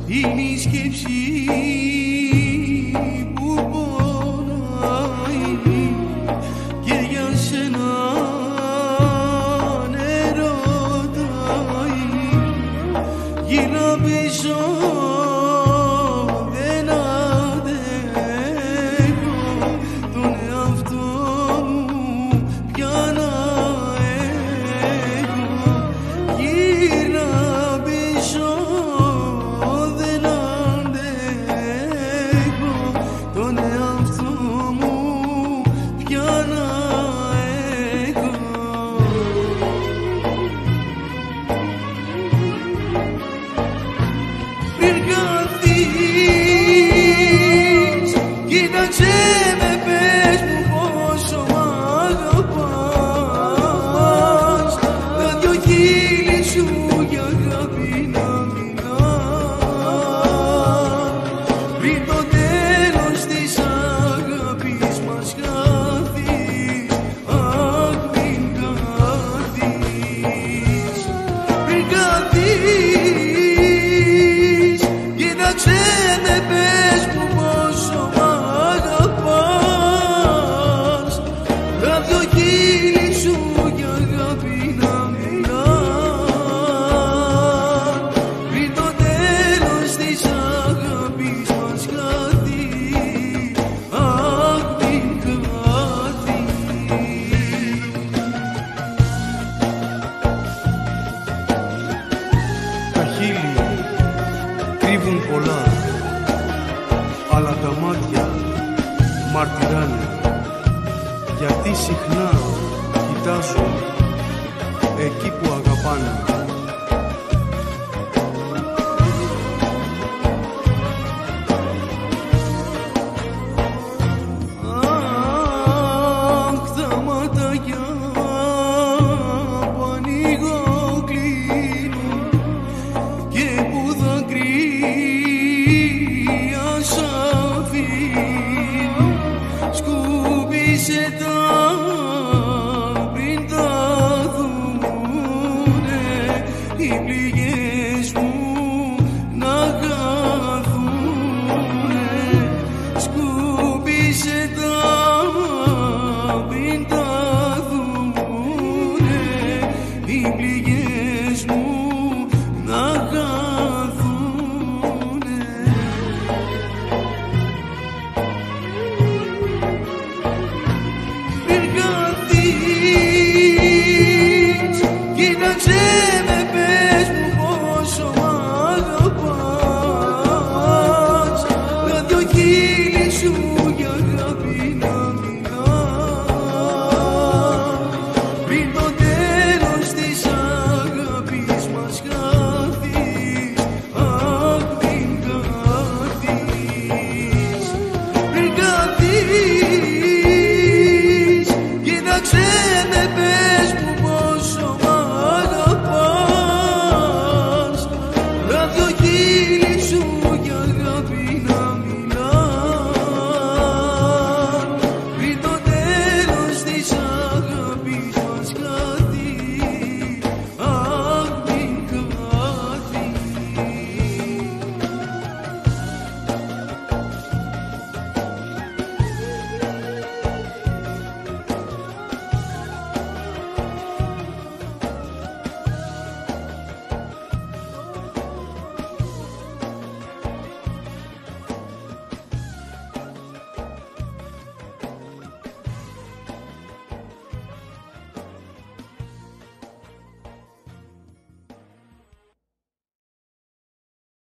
είναι η σκέψη που πονάει και για σένα ερωτάει. Γύρω πίσω δεν αντέχω, τον εαυτό μου πια να έχω. Γύρω πίσω δεν αντέχω, τον εαυτό μου πια να έχω. Πριν καθείς, κοίταξε με, πες μου πόσο μ' αγαπάς. Τα δυο χείλη σου για αγάπη να μιλάς. Πριν το τέλος της αγάπης μας χάθεις, αχ μην χάθεις. Πριν καθείς, κοίταξε με, πες μου πόσο μ' αγαπάς. Τα δυο χείλη σου για αγάπη να μιλάς. Πριν το τέλος της αγάπης μας χάθεις, αχ μην χάθεις. Τα χείλη κρύβουν πολλά, αλλά τα μάτια μαρτυράνε, γιατί συχνά κοιτάζω